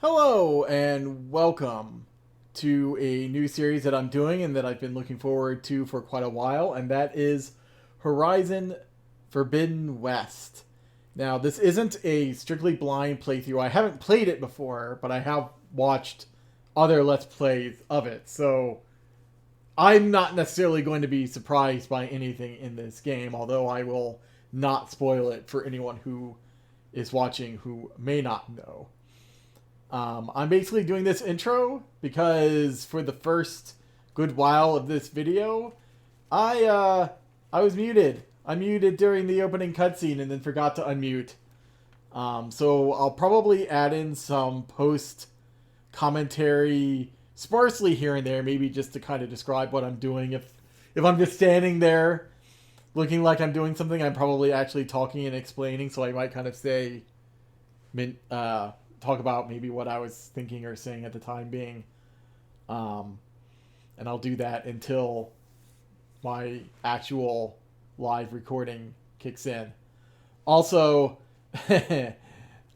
Hello and welcome to a new series that I'm doing and that I've been looking forward to for quite a while, and that is Horizon Foribbden West. Now, this isn't a strictly blind playthrough. I haven't played it before, but I have watched other Let's Plays of it, so I'm not necessarily going to be surprised by anything in this game, although I will not spoil it for anyone who is watching who may not know. I'm basically doing this intro because for the first good while of this video, I was muted. I muted during the opening cutscene and then forgot to unmute. So I'll probably add in some post commentary sparsely here and there, maybe just to kind of describe what I'm doing. If I'm just standing there looking like I'm doing something, I'm probably actually talking and explaining. So I might kind of say, talk about maybe what I was thinking or saying at the time being. And I'll do that until my actual live recording kicks in. Also, I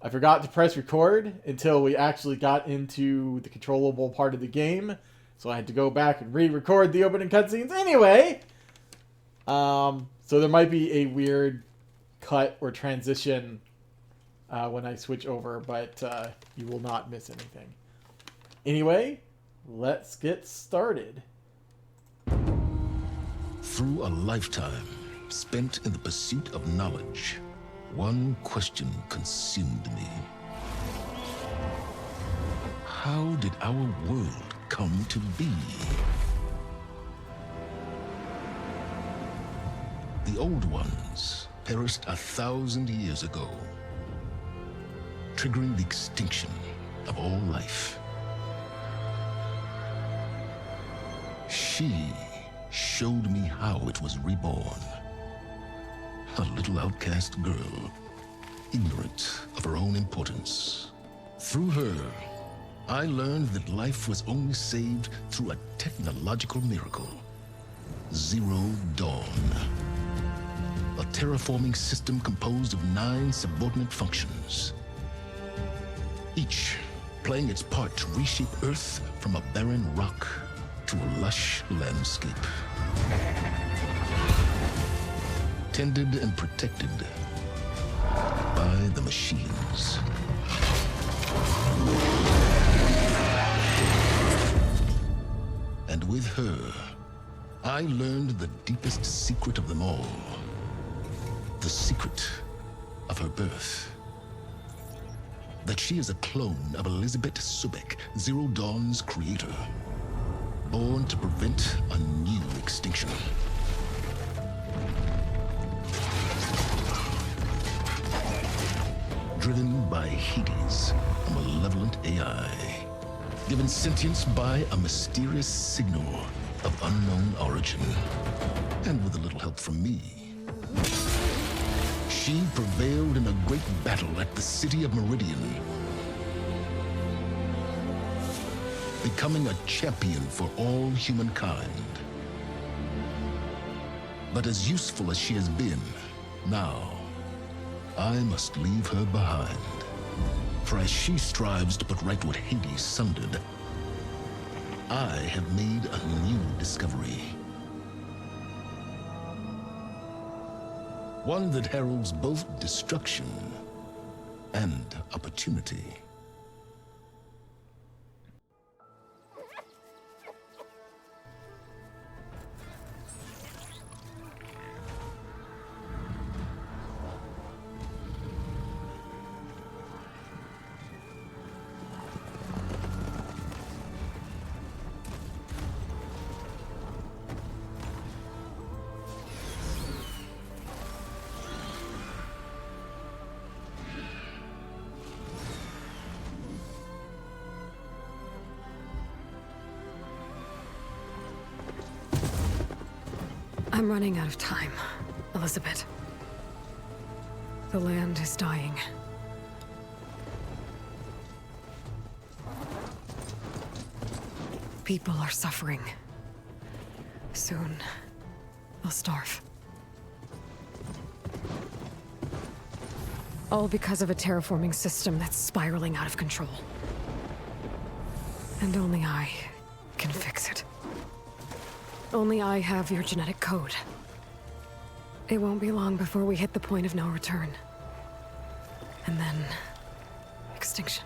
forgot to press record until we actually got into the controllable part of the game. So I had to go back and re-record the opening cutscenes anyway. So there might be a weird cut or transition when I switch over, but you will not miss anything. Anyway, let's get started. Through a lifetime spent in the pursuit of knowledge, one question consumed me. How did our world come to be? The old ones perished 1,000 years ago, triggering the extinction of all life. She showed me how it was reborn. A little outcast girl, ignorant of her own importance. Through her, I learned that life was only saved through a technological miracle. Zero Dawn. A terraforming system composed of 9 subordinate functions, each playing its part to reshape Earth from a barren rock to a lush landscape. Tended and protected by the machines. And with her, I learned the deepest secret of them all. The secret of her birth. That she is a clone of Elizabeth Subek, Zero Dawn's creator. Born to prevent a new extinction. Driven by Hades, a malevolent AI. Given sentience by a mysterious signal of unknown origin. And with a little help from me. She prevailed in a great battle at the city of Meridian, becoming a champion for all humankind. But as useful as she has been, now, I must leave her behind. For as she strives to put right what Hades sundered, I have made a new discovery. One that heralds both destruction and opportunity. I'm running out of time, Elizabeth. The land is dying. People are suffering. Soon, they'll starve. All because of a terraforming system that's spiraling out of control. And only I can fix it. Only I have your genetic code. It won't be long before we hit the point of no return. And then... extinction.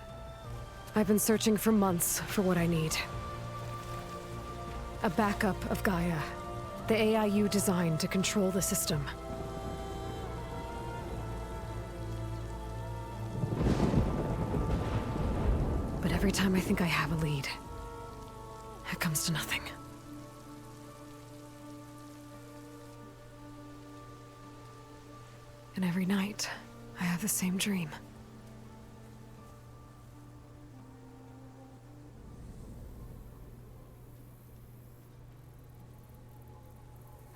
I've been searching for months for what I need. A backup of Gaia. The AIU designed to control the system. But every time I think I have a lead, it comes to nothing. And every night, I have the same dream.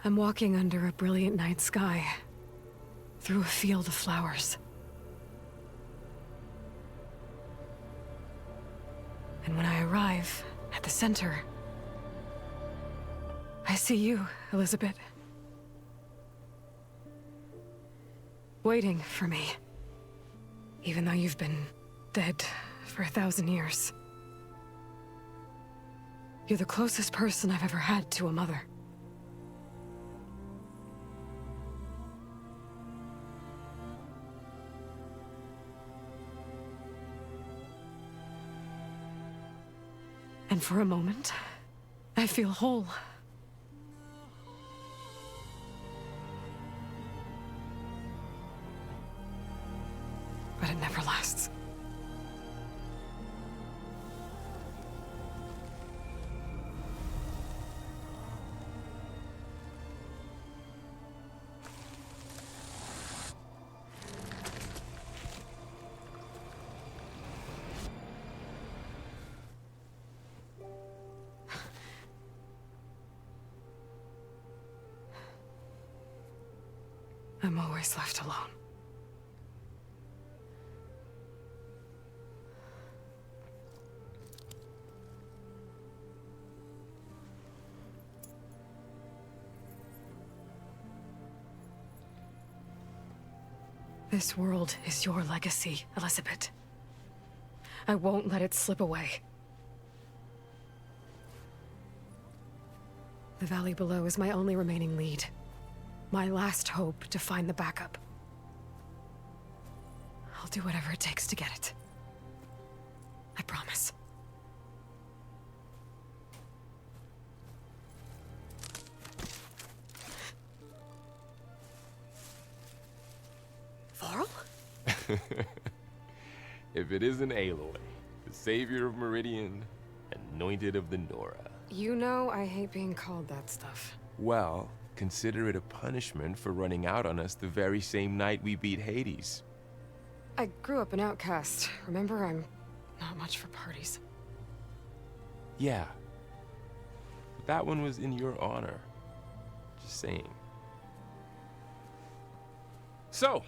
I'm walking under a brilliant night sky, through a field of flowers. And when I arrive at the center, I see you, Elizabeth. Waiting for me. Even though you've been dead for 1,000 years. You're the closest person I've ever had to a mother. And for a moment, I feel whole. But it never lasts. I'm always left alone. This world is your legacy, Elizabeth. I won't let it slip away. The valley below is my only remaining lead. My last hope to find the backup. I'll do whatever it takes to get it. I promise. Varl? If it isn't Aloy, the savior of Meridian, anointed of the Nora. You know I hate being called that stuff. Well, consider it a punishment for running out on us the very same night we beat Hades. I grew up an outcast. Remember, I'm not much for parties. Yeah. But that one was in your honor. Just saying. So,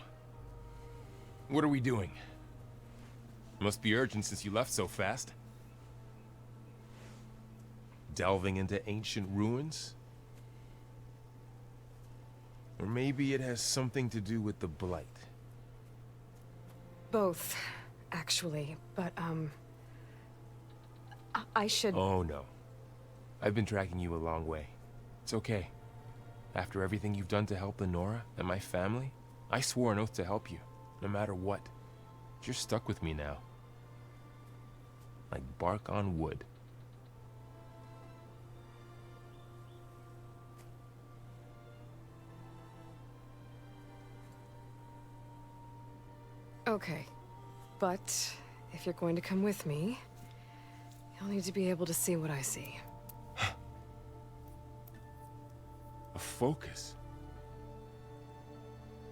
what are we doing? Must be urgent since you left so fast. Delving into ancient ruins? Or maybe it has something to do with the Blight. Both, actually, but, I should... Oh, no. I've been tracking you a long way. It's okay. After everything you've done to help the Nora and my family, I swore an oath to help you, no matter what. You're stuck with me now. Like bark on wood. Okay, but if you're going to come with me, you'll need to be able to see what I see. A focus?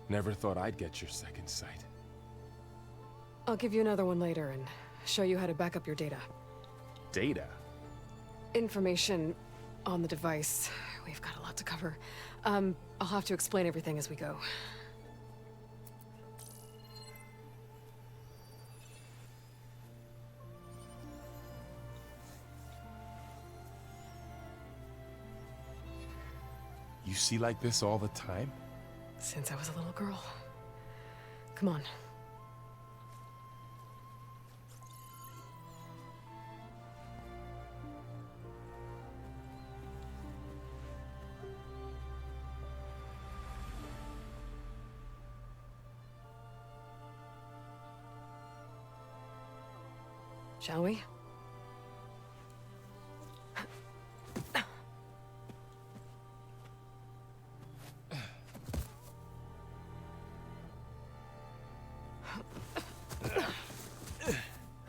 Never thought I'd get your second sight. I'll give you another one later and show you how to back up your data. Data? Information on the device. We've got a lot to cover. I'll have to explain everything as we go. You see like this all the time? Since I was a little girl. Come on. Shall we?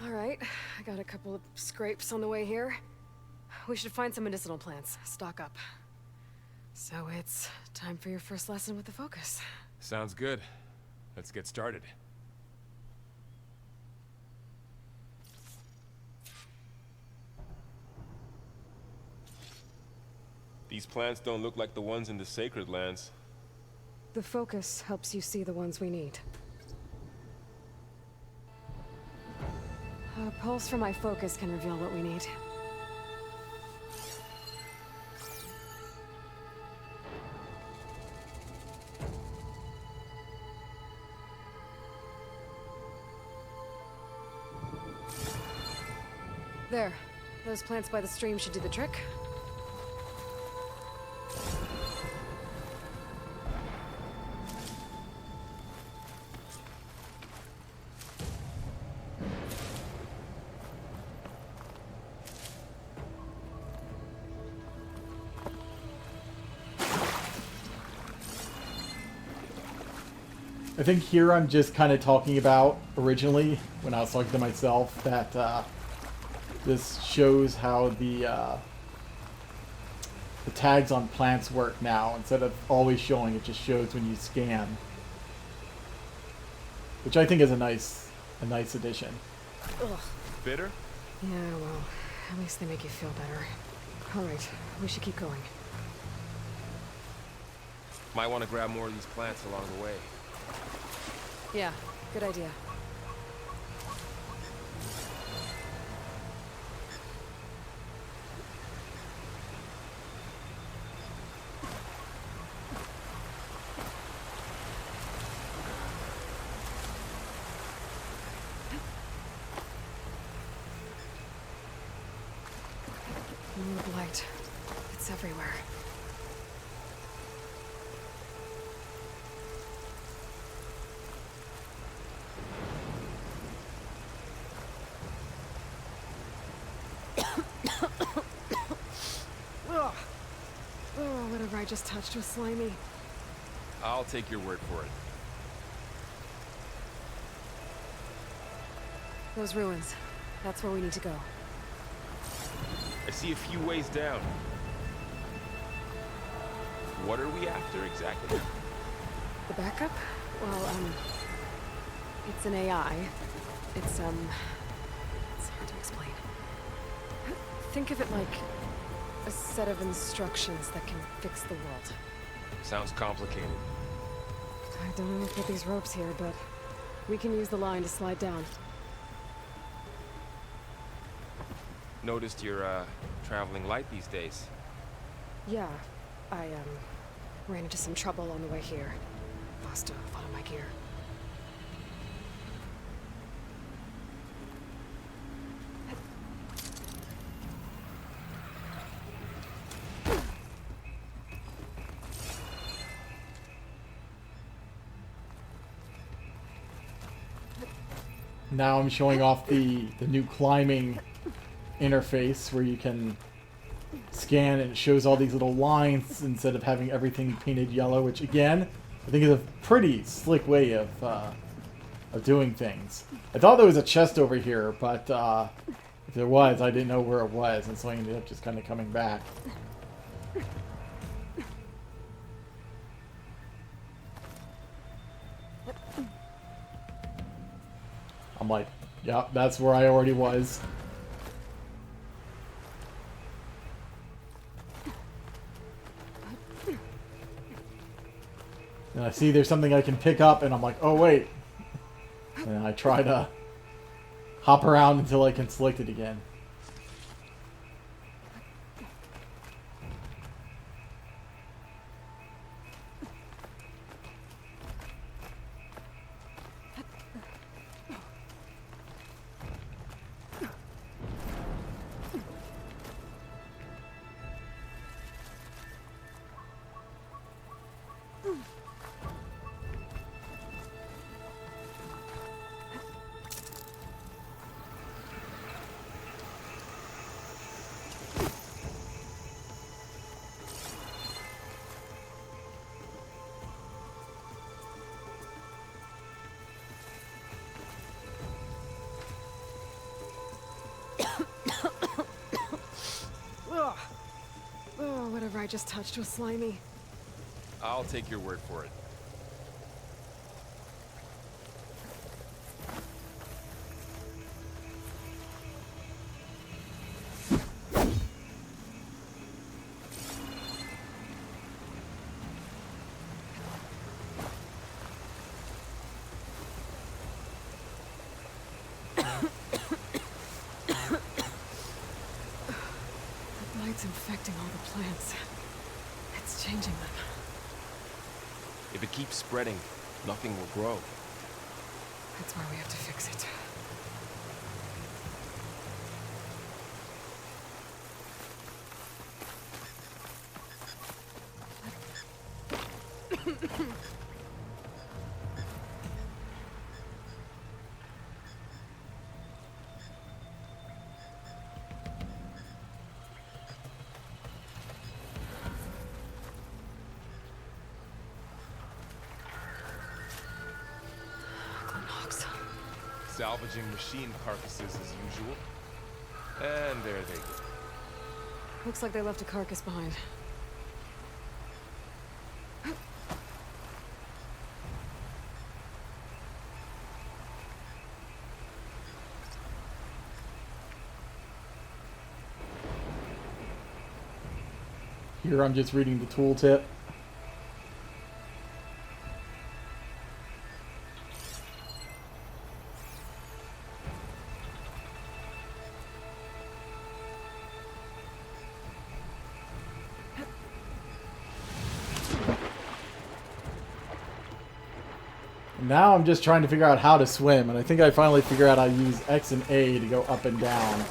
All right, I got a couple of scrapes on the way here. We should find some medicinal plants, stock up. So it's time for your first lesson with the focus. Sounds good. Let's get started. These plants don't look like the ones in the sacred lands. The focus helps you see the ones we need. A pulse from my focus can reveal what we need. There. Those plants by the stream should do the trick. I think here I'm just kind of talking about, originally, when I was talking to myself, that this shows how the tags on plants work now. Instead of always showing, it just shows when you scan. Which I think is a nice addition. Ugh. Bitter? Yeah, well, at least they make you feel better. Alright, we should keep going. Might want to grab more of these plants along the way. Yeah, good idea. Move light. It's everywhere. Ugh. Oh, whatever I just touched was slimy. I'll take your word for it. Those ruins. That's where we need to go. I see a few ways down. What are we after exactly? The backup? Well, it's an AI. It's hard to explain. Think of it like a set of instructions that can fix the world. Sounds complicated. I don't know who put these ropes here, but we can use the line to slide down. Noticed you're, traveling light these days. Yeah, I, ran into some trouble on the way here. Lost a lot of my gear. Now I'm showing off the new climbing interface where you can scan and it shows all these little lines instead of having everything painted yellow, which again I think is a pretty slick way of doing things. I thought there was a chest over here, but if there was, I didn't know where it was, and so I ended up just kind of coming back. I'm like, yep, that's where I already was. And I see there's something I can pick up, and I'm like, oh wait. And I try to hop around until I can select it again. Ugh. Oh, whatever I just touched was slimy. I'll take your word for it. It's infecting all the plants. It's changing them. If it keeps spreading, nothing will grow. That's why we have to fix it. Salvaging machine carcasses as usual. And there they go. Looks like they left a carcass behind. Here I'm just reading the tooltip. Now I'm just trying to figure out how to swim, and I think I finally figured out how to use X and A to go up and down.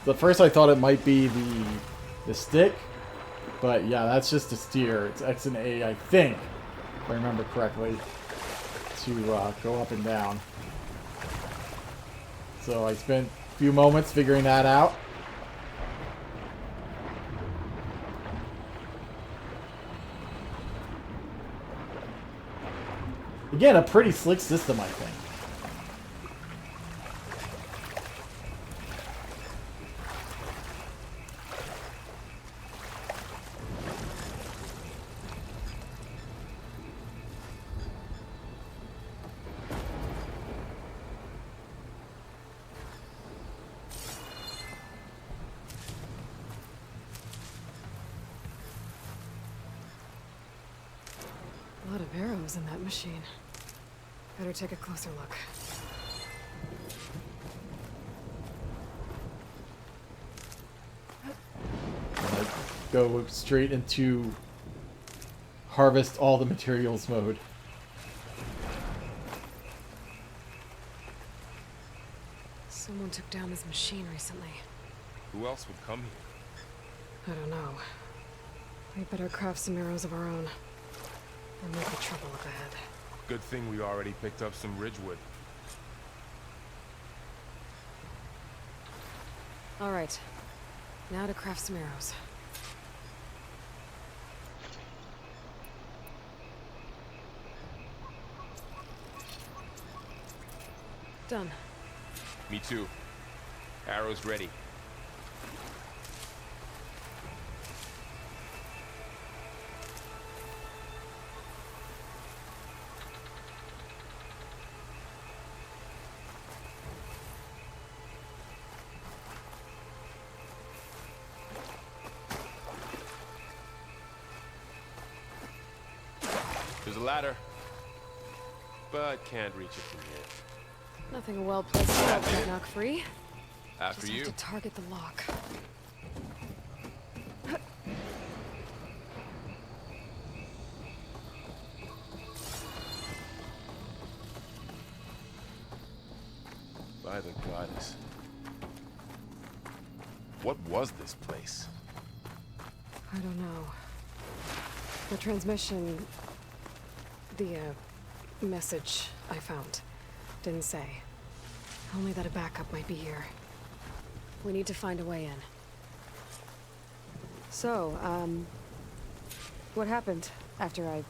So at first I thought it might be the stick, but yeah, that's just to steer. It's X and A, I think, if I remember correctly, to go up and down. So I spent a few moments figuring that out. Again, a pretty slick system, I think. A lot of arrows in that machine. Better take a closer look. And I go straight into harvest all the materials mode. Someone took down this machine recently. Who else would come here? I don't know. We better craft some arrows of our own. Or maybe trouble up ahead. Good thing we already picked up some ridgewood. Alright. Now to craft some arrows. Done. Me too. Arrows ready. There's a ladder, but can't reach it from here. Nothing a well-placed trap can't knock free. After Just you. have to target the lock. By the goddess. What was this place? I don't know. The transmission... The, message I found didn't say. Only that a backup might be here. We need to find a way in. So, what happened after I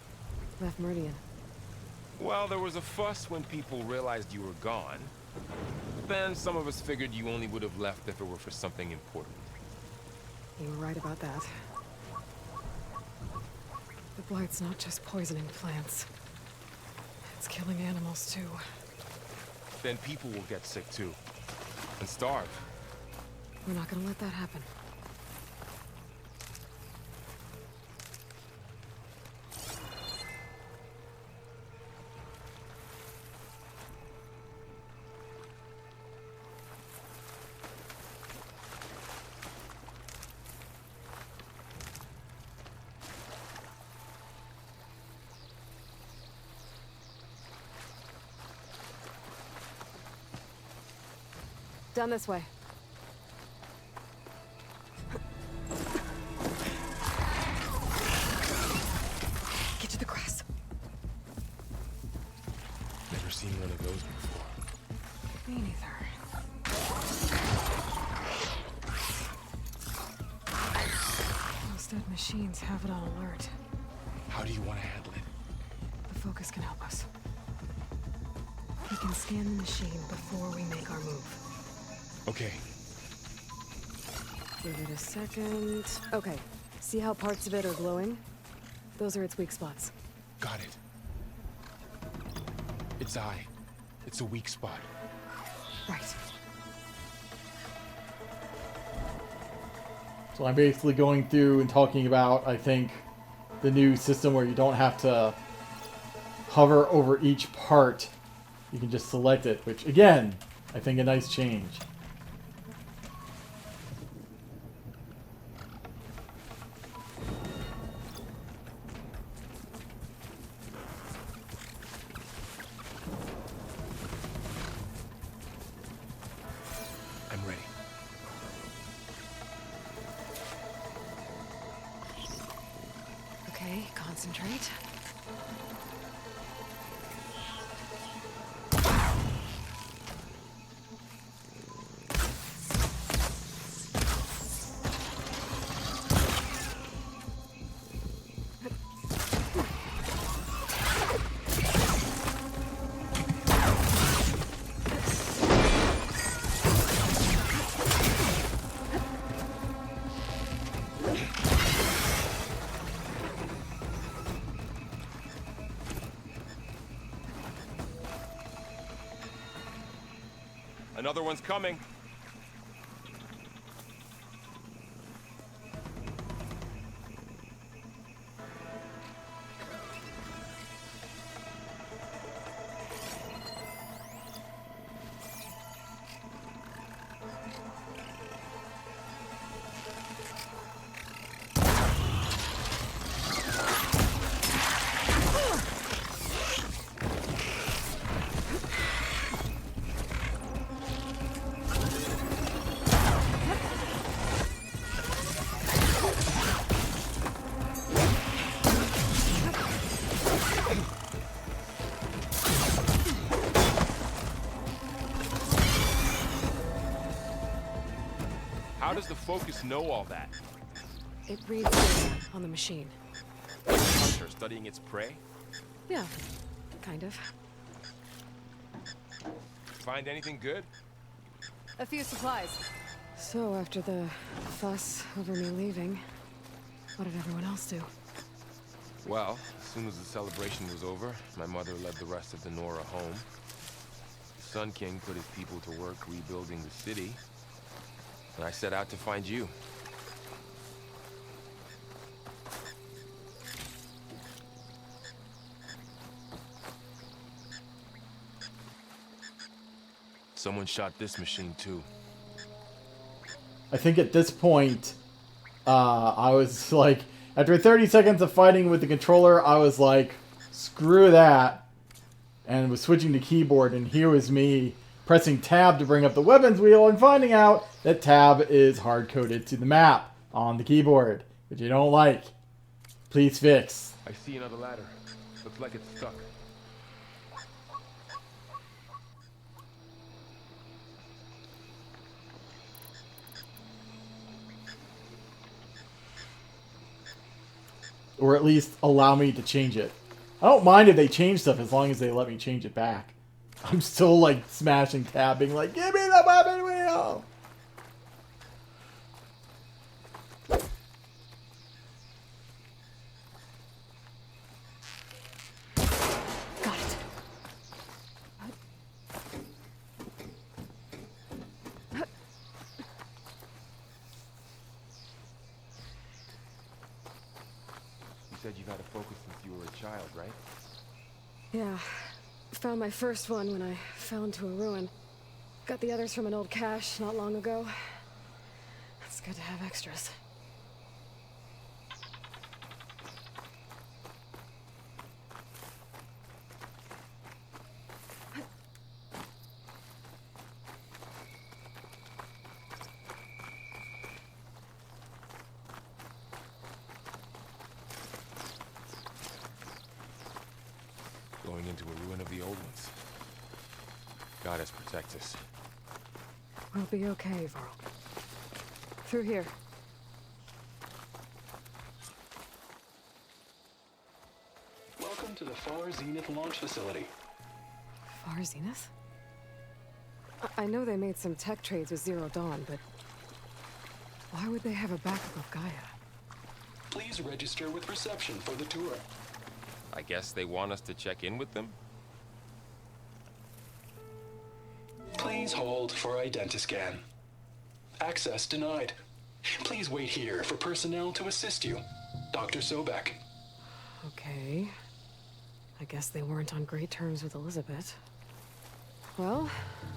left Meridian? Well, there was a fuss when people realized you were gone. then some of us figured you only would have left if it were for something important. You were right about that. The blight's not just poisoning plants. It's killing animals, too. Then people will get sick, too. And starve. We're not gonna let that happen. Down this way. Get to the grass. Never seen one of those before. Me neither. Those dead machines have it on alert. How do you want to handle it? The focus can help us. He can scan the machine before we make our move. Okay. Give it a second. Okay. See how parts of it are glowing? Those are its weak spots. Got it. Its eye. It's a weak spot. Right. So I'm basically going through and talking about, I think, the new system where you don't have to hover over each part. You can just select it, which, again, I think a nice change. I'm ready. Okay, concentrate. Another one's coming. How does the focus know all that? It reads data on the machine. Hunter studying its prey? Yeah, kind of. Find anything good? A few supplies. So after the fuss over me leaving, what did everyone else do? Well, as soon as the celebration was over, my mother led the rest of the Nora home. The Sun King put his people to work rebuilding the city, and I set out to find you. Someone shot this machine too. I think at this point, I was like, after 30 seconds of fighting with the controller, I was like, screw that, and was switching to keyboard, and here was me pressing tab to bring up the weapons wheel and finding out that tab is hard-coded to the map on the keyboard, which you don't like. Please fix. I see another ladder. Looks like it's stuck. Or at least allow me to change it. I don't mind if they change stuff as long as they let me change it back. I'm still like smashing tab, being like, give me the weapon wheel! Got it. You said you've had a focus since you were a child, right? Yeah. Found my first one when I fell into a ruin. Got the others from an old cache not long ago. It's good to have extras. Going into a ruin of the old ones. Goddess protect us. We'll be okay, Varl. Through here. Welcome to the Far Zenith launch facility. Far Zenith? I know they made some tech trades with Zero Dawn, but why would they have a backup of Gaia? Please register with reception for the tour. I guess they want us to check in with them? Please hold for identiscan. Access denied. Please wait here for personnel to assist you. Dr. Sobek. Okay. I guess they weren't on great terms with Elizabeth. Well,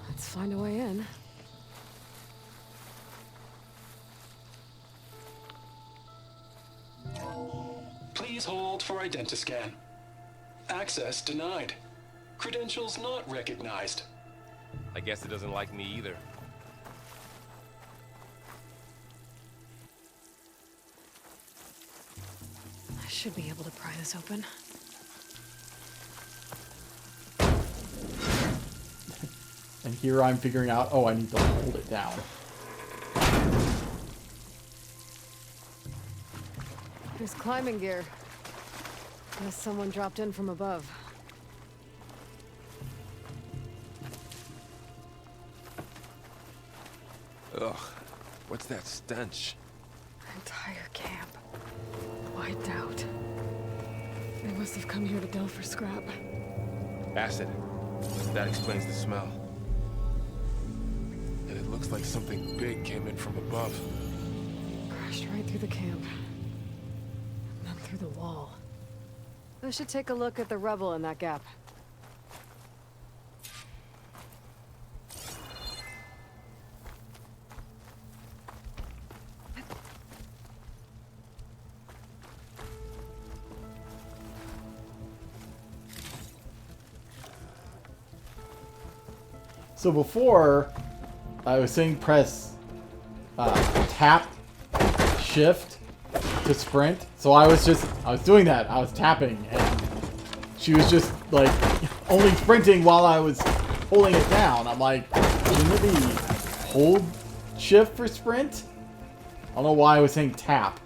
let's find a way in. Please hold for identiscan. Access denied. Credentials not recognized. I guess it doesn't like me either. I should be able to pry this open. And here I'm figuring out, oh, I need to hold it down. There's climbing gear. Unless someone dropped in from above. Ugh, what's that stench? Entire camp. Wiped out. They must have come here to delve for scrap. Acid. That explains the smell. And it looks like something big came in from above. Crashed right through the camp. And then through the wall. I should take a look at the rubble in that gap. So before, I was saying press tap shift to sprint. So I was doing that. I was tapping, and she was just like only sprinting while I was holding it down. I'm like, shouldn't it be hold shift for sprint? I don't know why I was saying tap.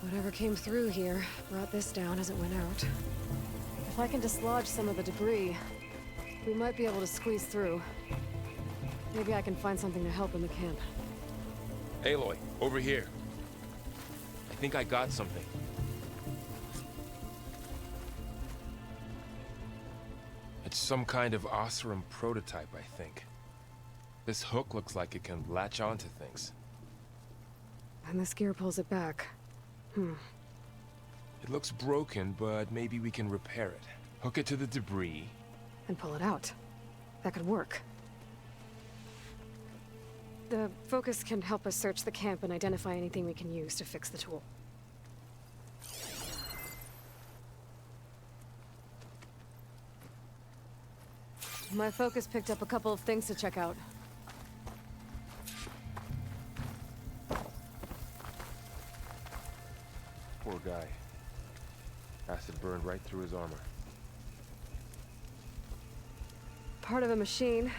Whatever came through here brought this down as it went out. If I can dislodge some of the debris, we might be able to squeeze through. Maybe I can find something to help in the camp. Aloy, over here. I think I got something. It's some kind of Osram prototype, I think. This hook looks like it can latch onto things. And this gear pulls it back. It looks broken, but maybe we can repair it. Hook it to the debris. And pull it out. That could work. The focus can help us search the camp and identify anything we can use to fix the tool. My focus picked up a couple of things to check out. Poor guy. Acid burned right through his armor. Part of a machine.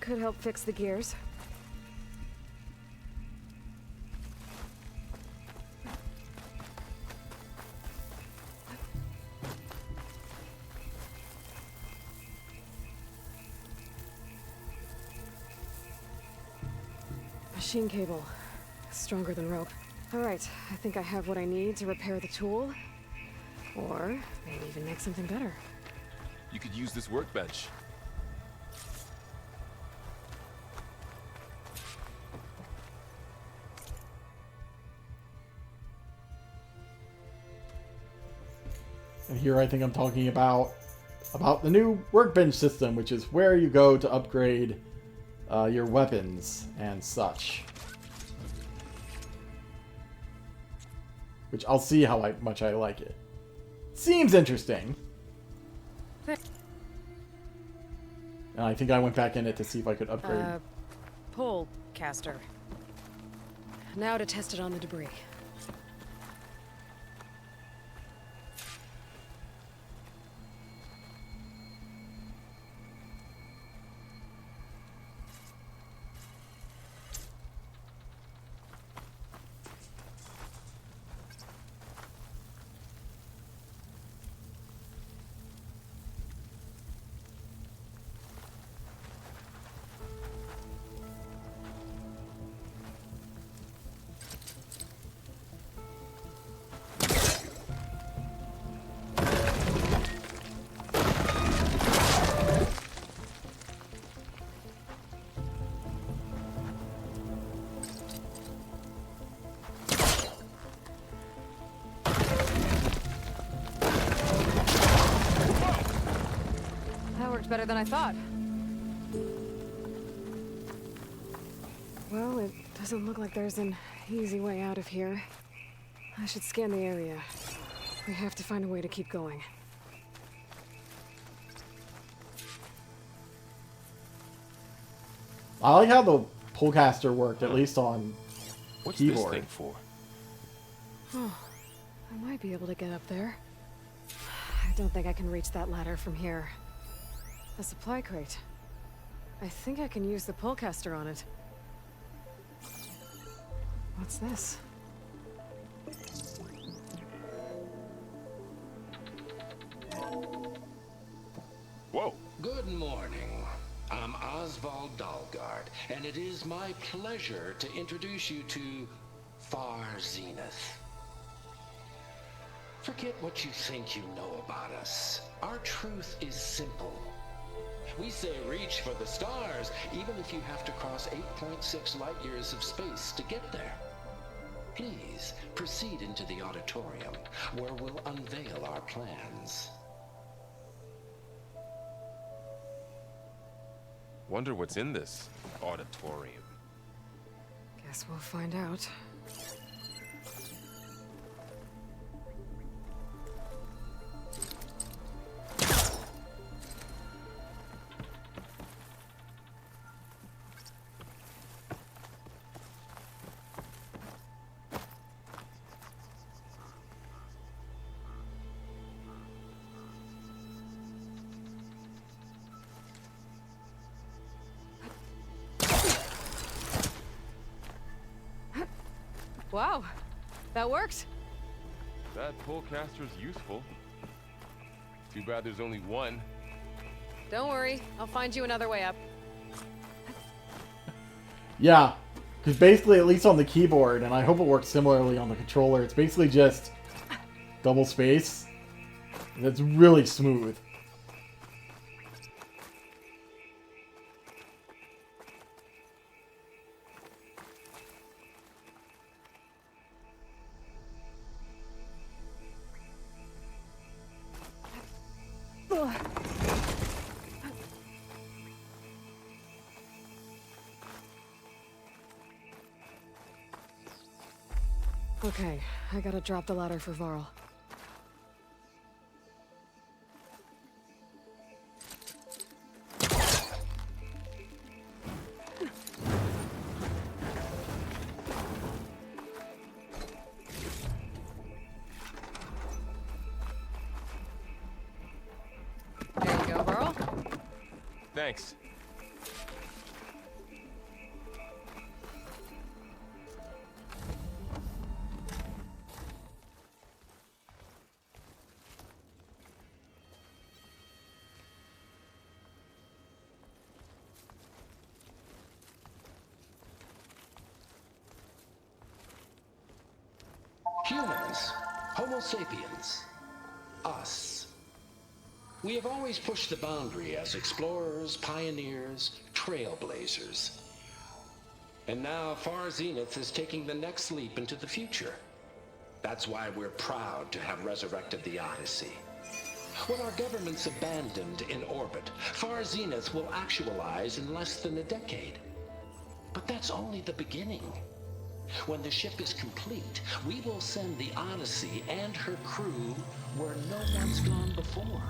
Could help fix the gears. machine cable. Stronger than rope. Alright, I think I have what I need to repair the tool. Or maybe even make something better. You could use this workbench. And here I think I'm talking about the new workbench system, which is where you go to upgrade your weapons and such. Which I'll see how much I like it. Seems interesting. And I think I went back in it to see if I could upgrade. Pole caster. Now to test it on the debris. Better than I thought. Well, it doesn't look like there's an easy way out of here. I should scan the area. We have to find a way to keep going. I like how the pullcaster worked, at least on What's keyboard. this thing for? Oh, I might be able to get up there. I don't think I can reach that ladder from here. A supply crate. I think I can use the pullcaster on it. What's this? Whoa! Good morning. I'm Oswald Dalgard, and it is my pleasure to introduce you to Far Zenith. Forget what you think you know about us. Our truth is simple. We say reach for the stars, even if you have to cross 8.6 light years of space to get there. Please proceed into the auditorium, where we'll unveil our plans. Wonder what's in this auditorium. Guess we'll find out. Wow, that worked. That pullcaster's useful. Too bad there's only one. Don't worry, I'll find you another way up. Yeah, because basically, at least on the keyboard, and I hope it works similarly on the controller, it's basically just double space. And it's really smooth. Okay, I gotta drop the ladder for Varl. There you go, Varl. Thanks. Humans. Homo sapiens. Us. We have always pushed the boundary as explorers, pioneers, trailblazers. And now Far Zenith is taking the next leap into the future. That's why we're proud to have resurrected the Odyssey. What our governments abandoned in orbit, Far Zenith will actualize in less than a decade. But that's only the beginning. When the ship is complete, we will send the Odyssey and her crew where no one's gone before.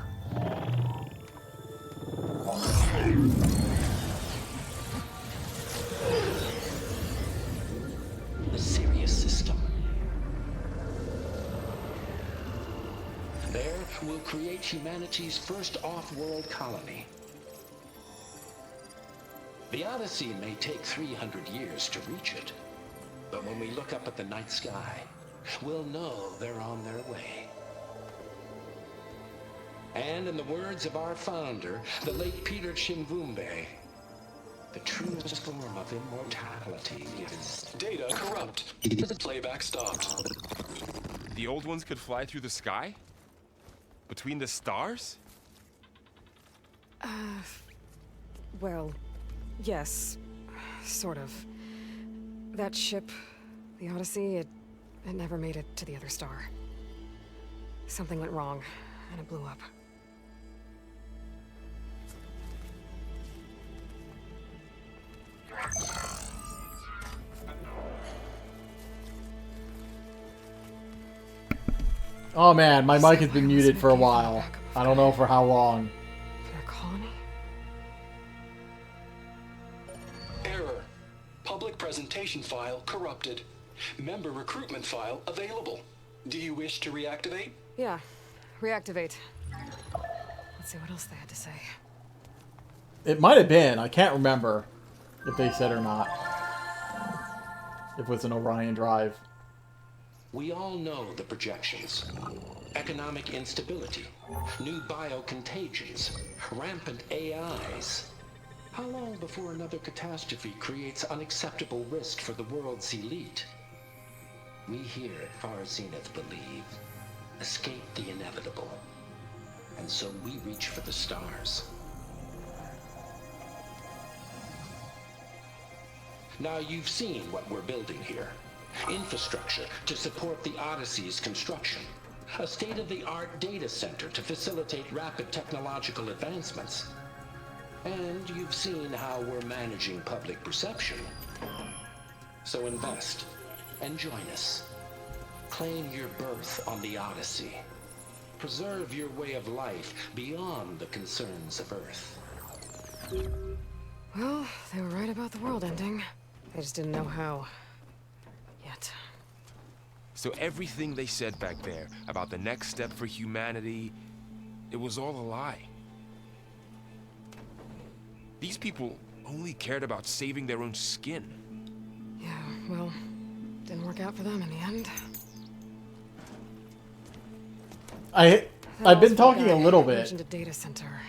The Sirius system. There, we'll create humanity's first off-world colony. The Odyssey may take 300 years to reach it, but when we look up at the night sky, we'll know they're on their way. And in the words of our founder, the late Peter Chimvumbe, the truest form of immortality is... Data corrupt. Playback stopped. The old ones could fly through the sky? Between the stars? Well, yes. Sort of. That ship, the Odyssey, it never made it to the other star. Something went wrong, and it blew up. Oh man, my mic has been muted for a while. I don't know for how long. Their colony? Error. Public presentation file corrupted. Member recruitment file available. Do you wish to reactivate? Yeah. Reactivate. Let's see what else they had to say. It might have been. I can't remember if they said or not. If it was an Orion drive. We all know the projections. Economic instability, new biocontagions, rampant AIs. How long before another catastrophe creates unacceptable risk for the world's elite? We here at Far Zenith believe, escape the inevitable. And so we reach for the stars. Now you've seen what we're building here. Infrastructure to support the Odyssey's construction. A state-of-the-art data center to facilitate rapid technological advancements. And you've seen how we're managing public perception. So invest and join us. Claim your berth on the Odyssey. Preserve your way of life beyond the concerns of Earth. Well, they were right about the world ending. They just didn't know how. Yet. So everything they said back there about the next step for humanity, it was all a lie. These people only cared about saving their own skin. Yeah, well, didn't work out for them in the end. I've been talking a little bit. Mentioned a data center.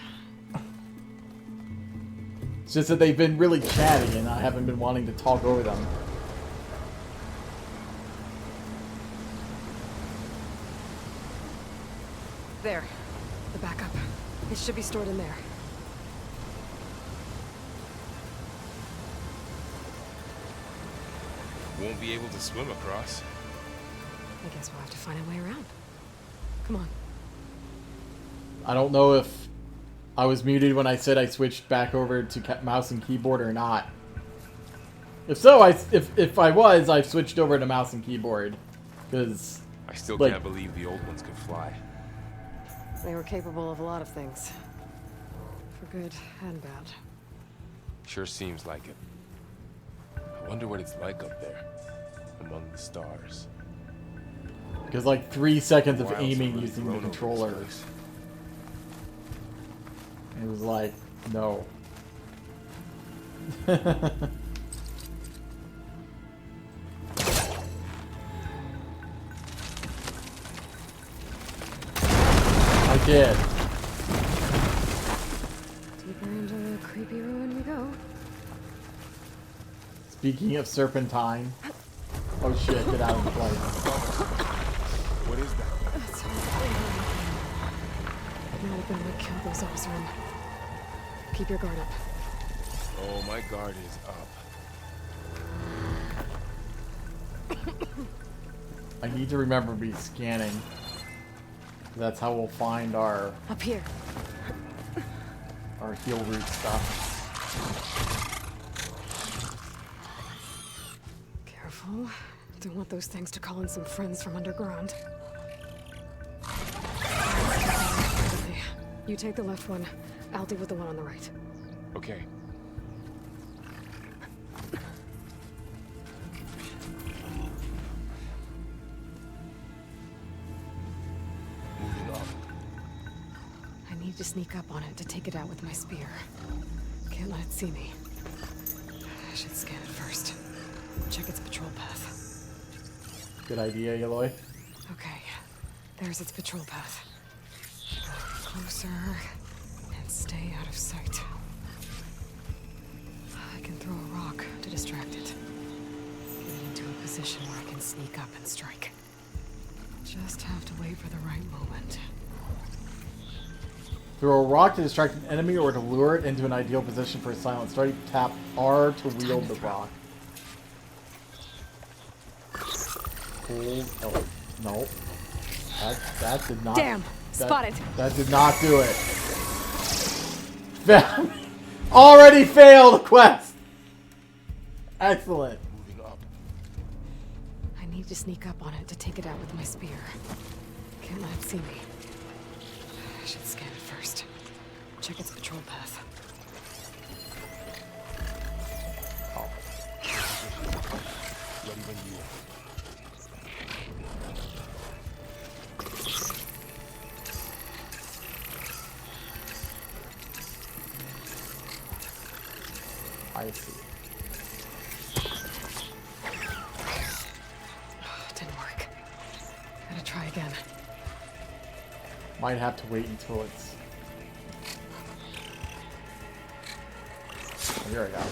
It's just that they've been really chatty and I haven't been wanting to talk over them. There. The backup. It should be stored in there. Won't be able to swim across. I guess we'll have to find a way around. Come on. I don't know if I was muted when I said I switched back over to mouse and keyboard or not. If so, if I was, I've switched over to mouse and keyboard. Because... I still can't believe the old ones could fly. They were capable of a lot of things. For good and bad. Sure seems like it. I wonder what it's like up there, among the stars. Because like 3 seconds of Wild aiming really using the grown over this controller. place. It was like, no. I did. Deeper into the creepy ruin we go. Speaking of serpentine. Oh shit, get out of the place. What is that? That's it might have been what killed those Oseram. Keep your guard up. Oh, my guard is up. I need to remember to be scanning. That's how we'll find our Up here. heal root stuff. Careful. Don't want those things to call in some friends from underground. You take the left one. I'll deal with the one on the right. Okay. Moving up. I need to sneak up on it to take it out with my spear. Can't let it see me. I should scan it first. Check its patrol path. Good idea, Aloy. Okay. There's its patrol path. Closer. And stay out of sight. I can throw a rock to distract it. Get it into a position where I can sneak up and strike. Just have to wait for the right moment. Throw a rock to distract an enemy or to lure it into an ideal position for a silent strike. Tap R to wield the rock. Hold. Oh, no. That did not. Damn! Spotted! That did not do it. Already failed quest! Excellent. Moving up. I need to sneak up on it to take it out with my spear. Can't let it see me. I should scan it first. Check its patrol path. Ready when you are. I see. Didn't work. Gotta try again. Might have to wait until it's... Oh, here I go.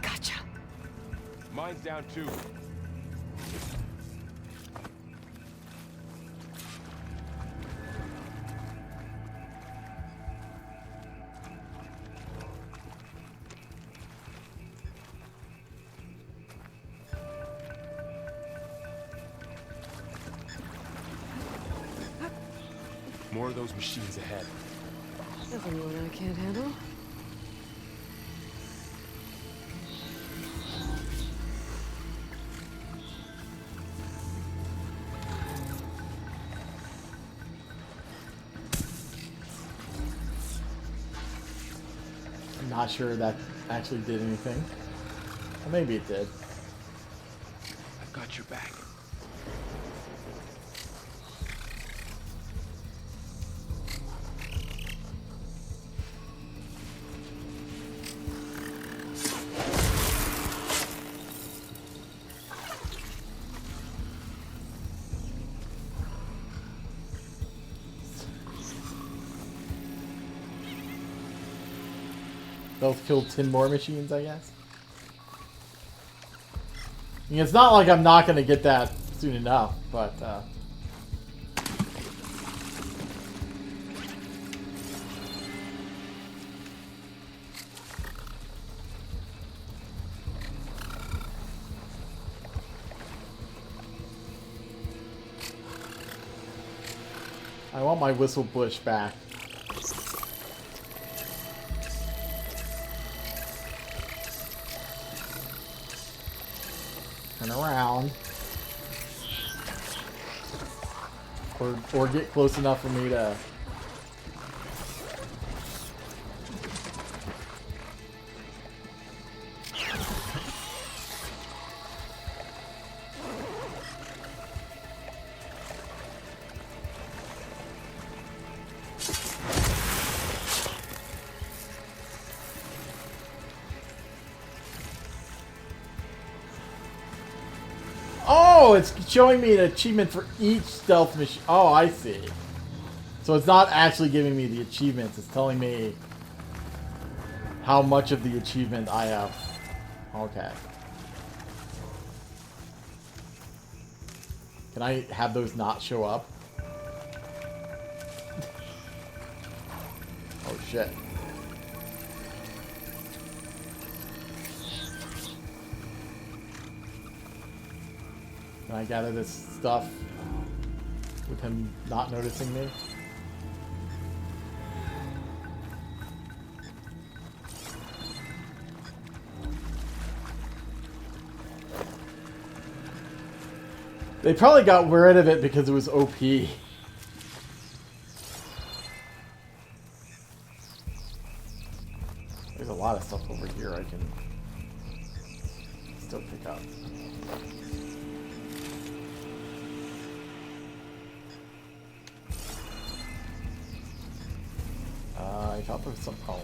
Gotcha. Mine's down too. More of those machines ahead. Nothing you and I can't handle. I'm not sure that actually did anything. Or maybe it did. I've got your back. Both killed 10 more machines, I guess. I mean, it's not like I'm not going to get that soon enough, but... I want my whistle bush back. Turn around. Or get close enough for me to... Oh, it's showing me an achievement for each stealth mission. Oh, I see. So it's not actually giving me the achievements. It's telling me how much of the achievement I have. Okay. Can I have those not show up? Oh shit. Can I gather this stuff with him not noticing me? They probably got rid of it because it was OP. There's a lot of stuff over here I can still pick up. I thought there was some... Oh.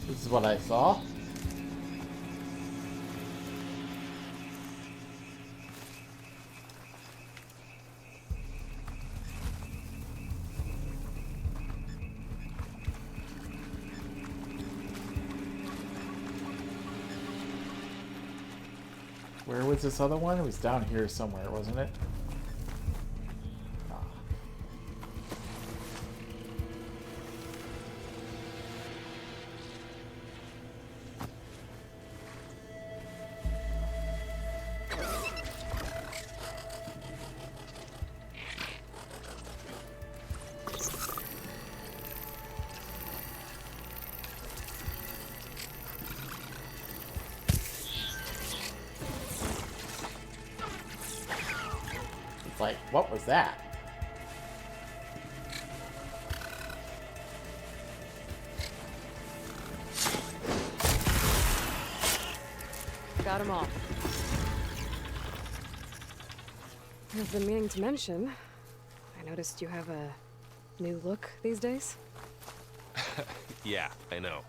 This is what I saw? Where was this other one? It was down here somewhere, wasn't it? Ah. Like, what was that? Got them all. I've been meaning to mention, I noticed you have a new look these days. Yeah, I know.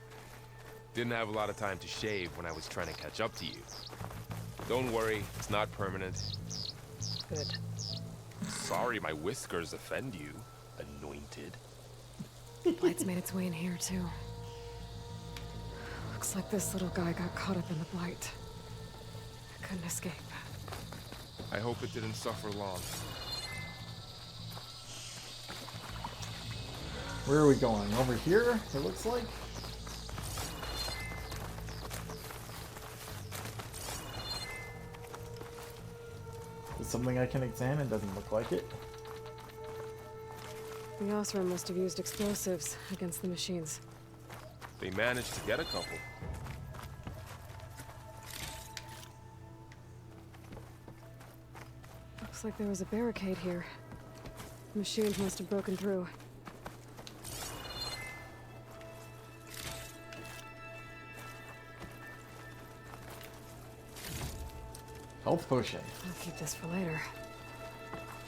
Didn't have a lot of time to shave when I was trying to catch up to you. Don't worry, it's not permanent. Good. Sorry my whiskers offend you, anointed. Light's made its way in here, too. Looks like this little guy got caught up in the blight. Couldn't escape. I hope it didn't suffer long. Where are we going? Over here, it looks like? Is something I can examine? Doesn't look like it. The Osram must have used explosives against the machines. They managed to get a couple. Looks like there was a barricade here. The machines must have broken through. Health potion. I'll keep this for later.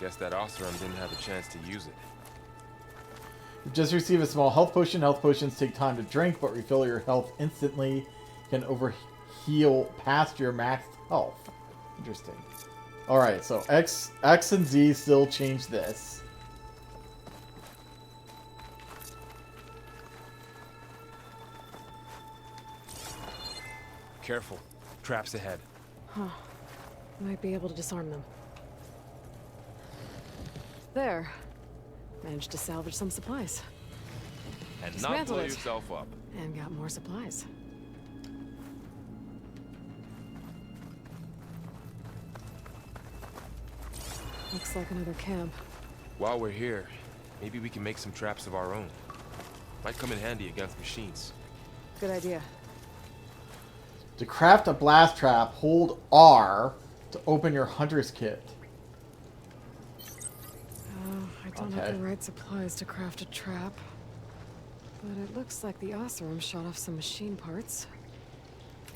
Guess that Osram didn't have a chance to use it. You just receive a small health potion. Health potions take time to drink, but refill your health instantly. Can overheal past your maxed health. Interesting. Alright, so X and Z still change this. Careful. Traps ahead. Huh. Might be able to disarm them. There. Managed to salvage some supplies. And not Dismantle blow it. yourself up. And got more supplies. Looks like another camp. While we're here, maybe we can make some traps of our own. Might come in handy against machines. Good idea. To craft a blast trap, hold R to open your hunter's kit. I don't have the right supplies to craft a trap. But it looks like the Osram shot off some machine parts.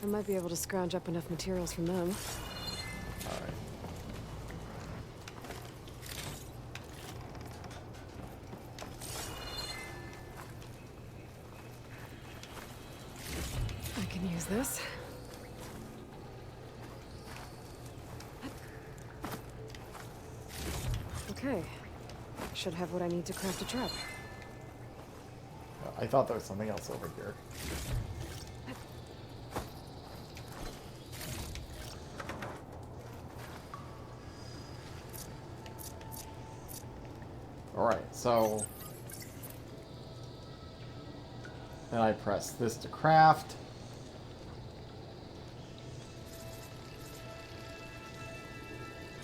I might be able to scrounge up enough materials from them. Alright. I can use this. Okay. Should have what I need to craft a trap. I thought there was something else over here. Alright, so... Then I press this to craft.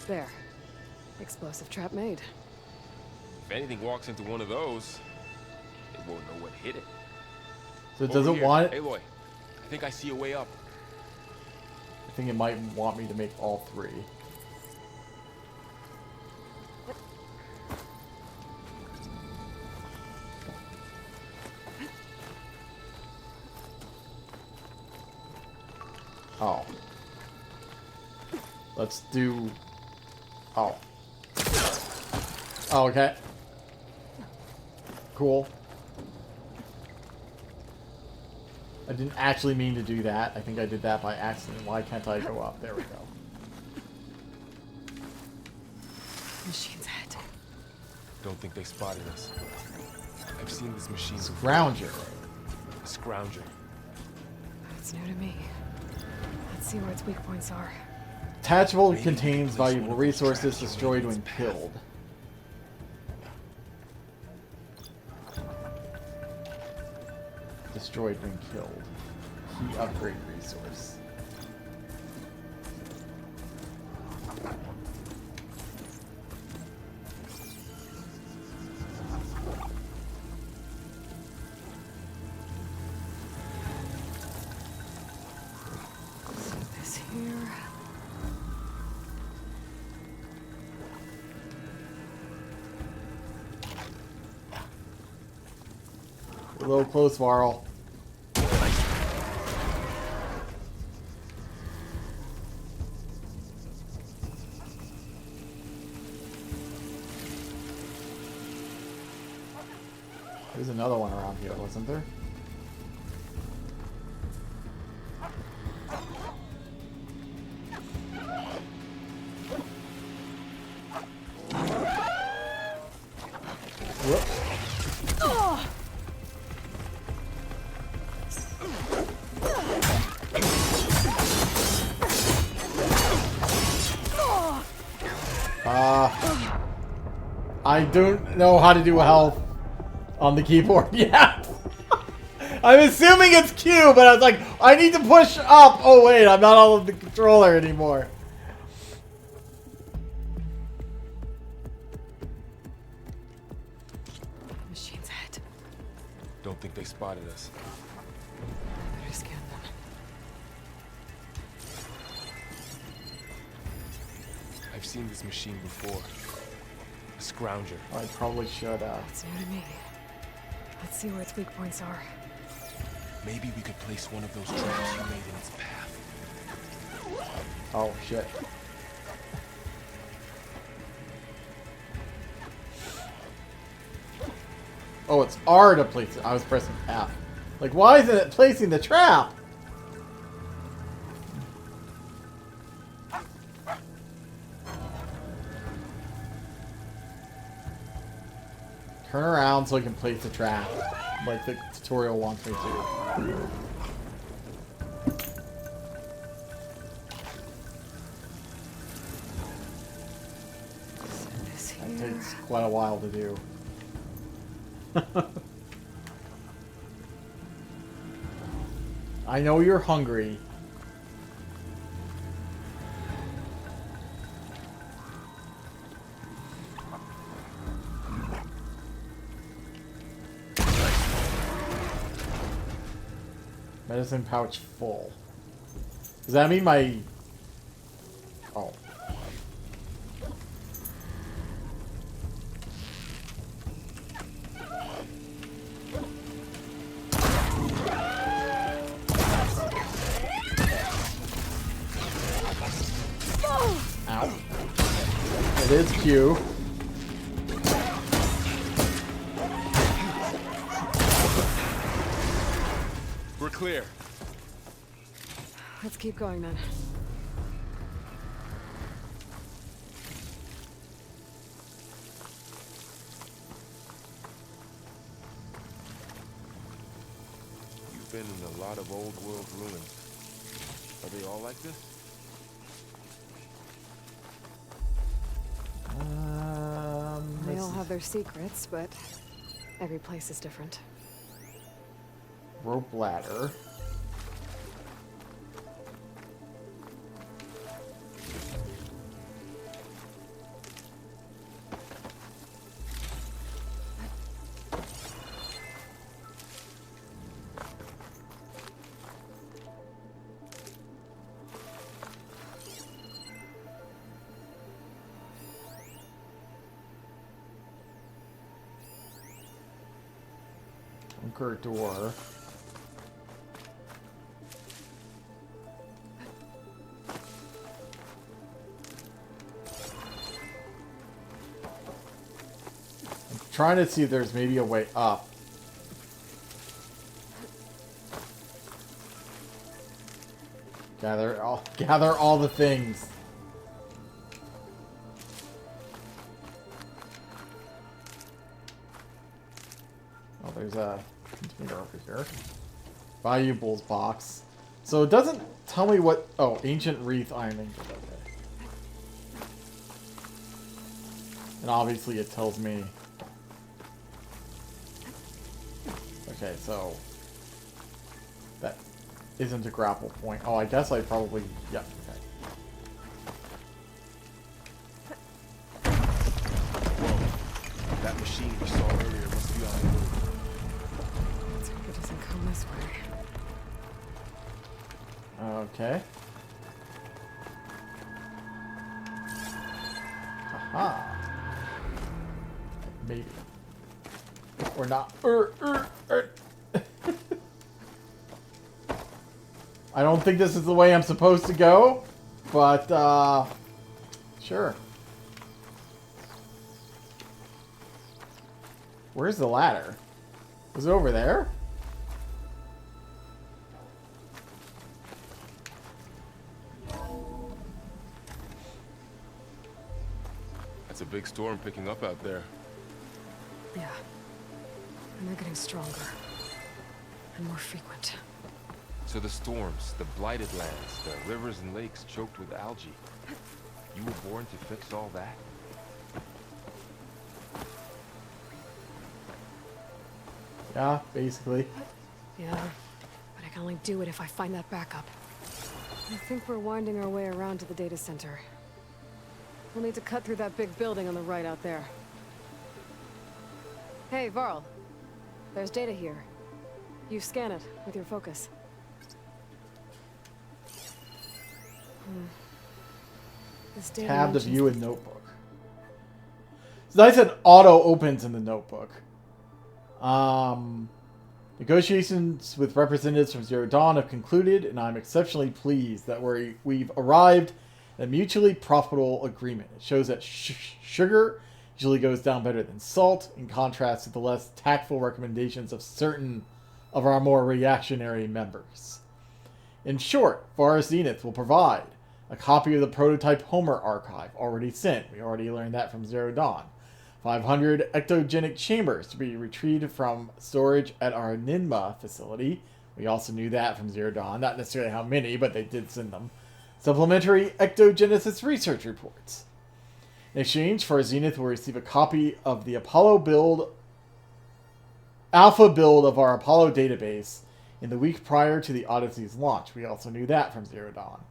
There. Explosive trap made. If anything walks into one of those, it won't know what hit it. So it Over doesn't here. want... Aloy, I think I see a way up. I think it might want me to make all three. Oh. Let's do... Oh. Oh, okay. Cool. I didn't actually mean to do that. I think I did that by accident. Why can't I go up? There we go. Machine's head. Don't think they spotted us. I've seen this machine before. Scrounger. A scrounger. That's new to me. Let's see where its weak points are. Attachable contains valuable resources destroyed when killed. Destroyed when killed. Key upgrade resource. This here. A little close, Varl. There's another one around here, wasn't there? Whoop. I don't know how to do health on the keyboard yet. I'm assuming it's Q, but I was like, I need to push up. Oh wait, I'm not on the controller anymore. Machine's head. Don't think they spotted us. Better scan them. I've seen this machine before. A scrounger. I probably should. That's new to me. Let's see where its weak points are. Maybe we could place one of those traps you made in its path. Oh shit. Oh, it's R to place it. I was pressing F. Like, why isn't it placing the trap? Turn around so I can place the trap, like the tutorial wants me to. This That here. takes quite a while to do. I know you're hungry. Medicine pouch full. Does that mean my... Oh. Ow. It is Q. We're clear. Let's keep going then. been in a lot of old world ruins. Are they all like this? They all have their secrets, but every place is different. Rope ladder. Bunker door. I'm trying to see if there's maybe a way up. Gather all the things. Oh, there's a container over here. Valuables box. So it doesn't tell me what... Oh, ancient wreath iron ingot. Okay. And obviously it tells me... Okay, so... That isn't a grapple point. Oh, I guess I probably... Yeah, okay. Whoa. That machine we saw earlier must be on the move. Let's hope it doesn't come this way. Okay. Aha. Maybe. Or not. I don't think this is the way I'm supposed to go, but, sure. Where's the ladder? Was it over there? That's a big storm picking up out there. Yeah. And they're getting stronger. And more frequent. So the storms, the blighted lands, the rivers and lakes choked with algae. You were born to fix all that? Yeah, basically. Yeah. But I can only do it if I find that backup. I think we're winding our way around to the data center. We'll need to cut through that big building on the right out there. Hey, Varl. There's data here. You scan it with your focus. This data Tab to mentions view in notebook. It's nice that auto opens in the notebook. Negotiations with representatives from Zero Dawn have concluded, and I'm exceptionally pleased that we've arrived at a mutually profitable agreement. It shows that sugar usually goes down better than salt, in contrast to the less tactful recommendations of certain of our more reactionary members. In short, Far Zenith will provide a copy of the prototype Homer archive already sent. We already learned that from Zero Dawn. 500 ectogenic chambers to be retrieved from storage at our Ninma facility. We also knew that from Zero Dawn. Not necessarily how many, but they did send them. Supplementary ectogenesis research reports. In exchange, Far Zenith will receive a copy of the alpha build of our Apollo database in the week prior to the Odyssey's launch. We also knew that from Zero Dawn.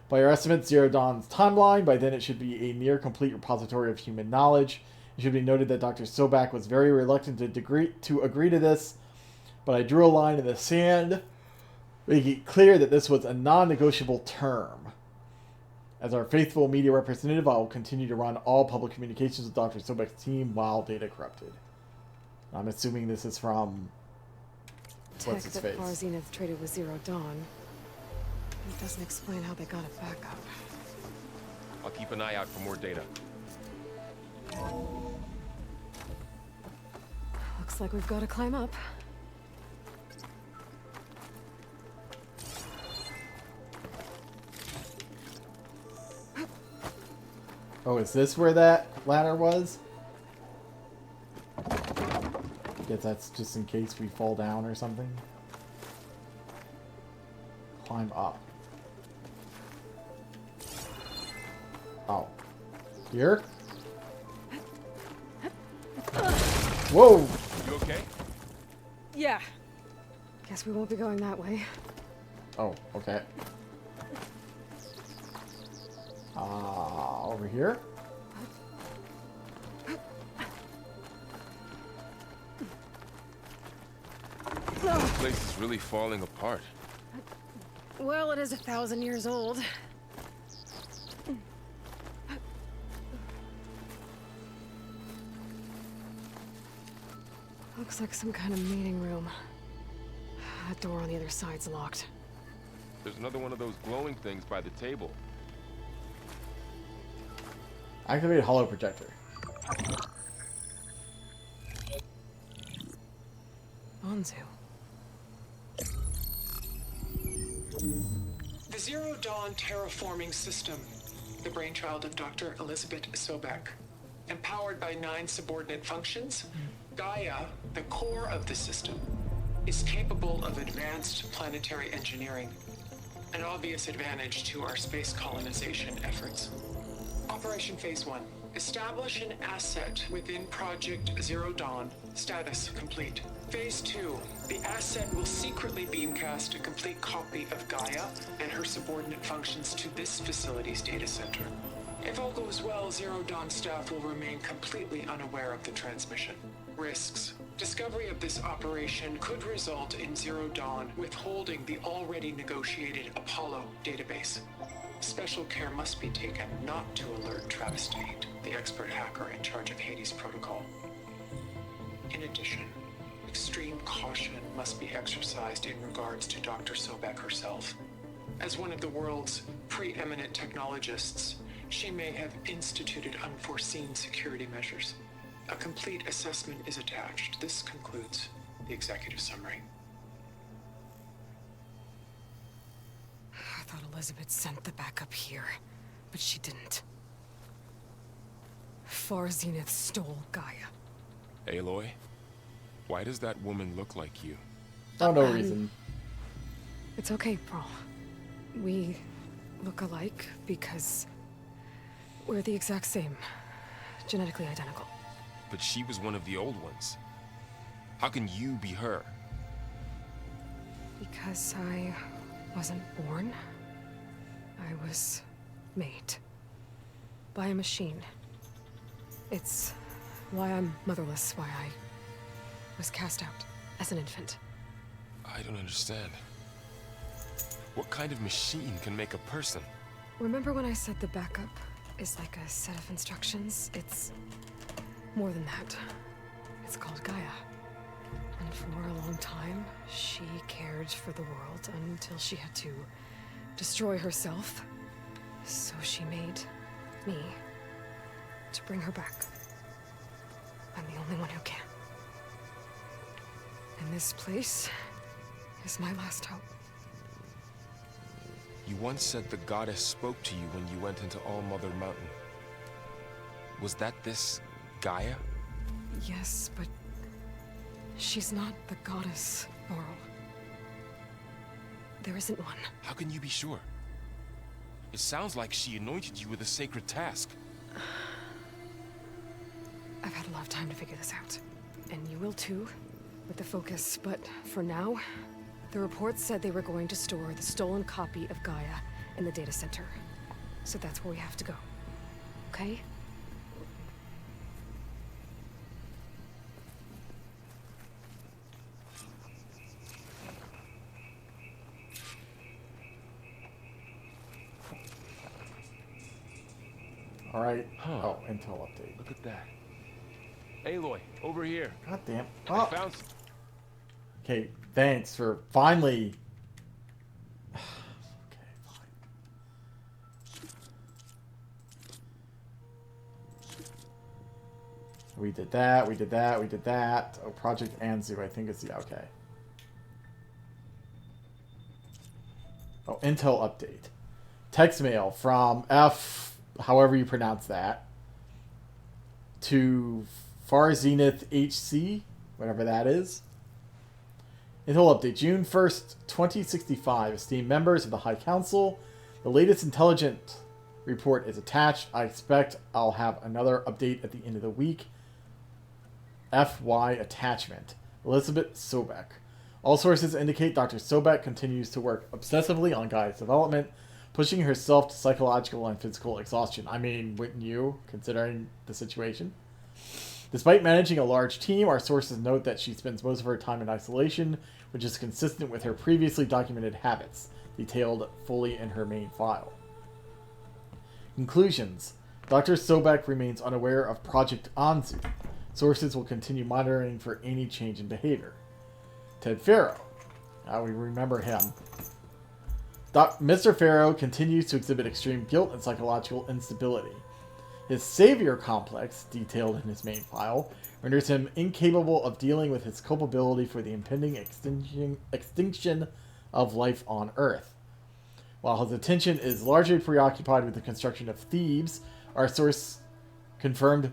By our estimates, Zero Dawn's timeline, by then it should be a near complete repository of human knowledge. It should be noted that Dr. Sobek was very reluctant to agree to this, but I drew a line in the sand, making it clear that this was a non-negotiable term. As our faithful media representative, I will continue to run all public communications with Dr. Sobek's team while data corrupted. I'm assuming this is from... What's his Tech face? that Far Zenith traded with Zero Dawn. It doesn't explain how they got it back up. I'll keep an eye out for more data. Looks like we've got to climb up. Oh, is this where that ladder was? I guess that's just in case we fall down or something. climb up? Oh. Here? Whoa! You okay? Yeah. Guess we won't be going that way. Oh, okay. Over here? This place is really falling apart. Well, it is 1,000 years old. Looks like some kind of meeting room. That door on the other side's locked. There's another one of those glowing things by the table. Activate hollow projector. Anzu. The Zero Dawn terraforming system, the brainchild of Dr. Elizabeth Sobek, empowered by 9 subordinate functions, Gaia, the core of the system, is capable of advanced planetary engineering, an obvious advantage to our space colonization efforts. Operation Phase 1. Establish an asset within Project Zero Dawn. Status complete. Phase 2. The asset will secretly beamcast a complete copy of Gaia and her subordinate functions to this facility's data center. If all goes well, Zero Dawn staff will remain completely unaware of the transmission. Risks. Discovery of this operation could result in Zero Dawn withholding the already negotiated Apollo database. Special care must be taken not to alert Travis Tate, the expert hacker in charge of Hades Protocol. In addition, extreme caution must be exercised in regards to Dr. Sobek herself. As one of the world's preeminent technologists, she may have instituted unforeseen security measures. A complete assessment is attached. This concludes the executive summary. I thought Elizabeth sent the backup here, but she didn't. Far Zenith stole Gaia. Aloy, why does that woman look like you? Oh, no reason. It's okay, Pearl. We look alike because we're the exact same. Genetically identical. But she was one of the old ones. How can you be her? Because I wasn't born. I was made. By a machine. It's why I'm motherless, why I was cast out as an infant. I don't understand. What kind of machine can make a person? Remember when I said the backup is like a set of instructions? It's more than that. It's called Gaia. And for a long time, she cared for the world until she had to destroy herself. So she made me to bring her back. I'm the only one who can. And this place is my last hope. You once said the goddess spoke to you when you went into All Mother Mountain. Was that this Gaia? Yes, but she's not the goddess, Laurel. There isn't one. How can you be sure? It sounds like she anointed you with a sacred task. I've had a lot of time to figure this out. And you will too, with the focus. But for now, the reports said they were going to store the stolen copy of Gaia in the data center. So that's where we have to go. Okay? All right. Huh. Oh, intel update. Look at that. Aloy, over here. God damn. I Oh. found Okay, thanks for finally. Okay, fine. We did that. We did that. We did that. Oh, Project Anzu, I think is the okay. Oh, intel update. Text mail from F, however you pronounce that, to Far Zenith HC, whatever that is. Intel update. June 1st, 2065. Esteemed members of the High Council, the latest intelligence report is attached. I expect I'll have another update at the end of the week. FY attachment. Elizabeth Sobek. All sources indicate Dr. Sobek continues to work obsessively on Gaia's development, pushing herself to psychological and physical exhaustion. I mean, wouldn't you, considering the situation? Despite managing a large team, our sources note that she spends most of her time in isolation, which is consistent with her previously documented habits, detailed fully in her main file. Conclusions. Dr. Sobek remains unaware of Project Anzu. Sources will continue monitoring for any change in behavior. Ted Farrow. We remember him. Mr. Farrow continues to exhibit extreme guilt and psychological instability. His savior complex, detailed in his main file, renders him incapable of dealing with his culpability for the impending extinction of life on Earth. While his attention is largely preoccupied with the construction of Thebes, our source confirmed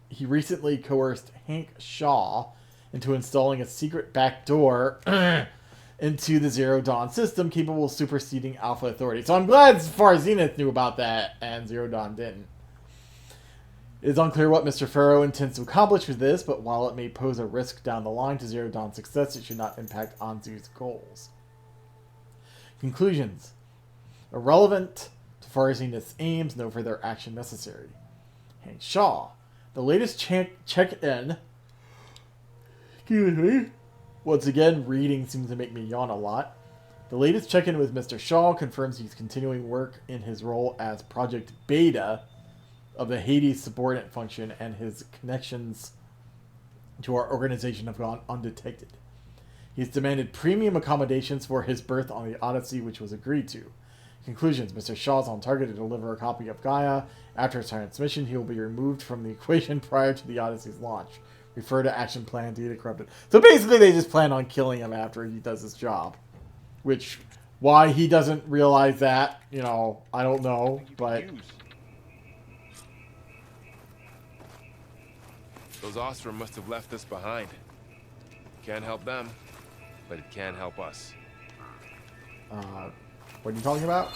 he recently coerced Hank Shaw into installing a secret backdoor into the Zero Dawn system capable of superseding Alpha Authority. So I'm glad as far as Zenith knew about that and Zero Dawn didn't. It is unclear what Mr. Farrow intends to accomplish with this, but while it may pose a risk down the line to Zero Dawn's success, it should not impact Anzu's goals. Conclusions. Irrelevant to far as Zenith's aims, no further action necessary. Hank Shaw. The latest check-in... Excuse me. Once again, reading seems to make me yawn a lot. The latest check-in with Mr. Shaw confirms he's continuing work in his role as Project Beta of the Hades subordinate function, and his connections to our organization have gone undetected. He's demanded premium accommodations for his berth on the Odyssey, which was agreed to. Conclusions. Mr. Shaw's on target to deliver a copy of Gaia. After his transmission, he will be removed from the equation prior to the Odyssey's launch. Refer to action plan data corrupted. So basically they just plan on killing him after he does his job. Which, why he doesn't realize that, you know, I don't know, but... Those Ostrom must have left us behind. Can't help them, but it can help us. What are you talking about?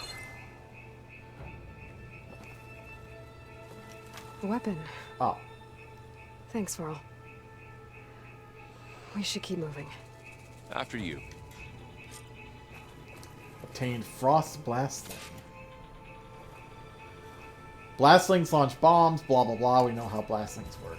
A weapon. Oh. Thanks, Varl. We should keep moving. After you. Obtained Frost Blastling. Blastlings launch bombs, blah blah blah. We know how blastlings work.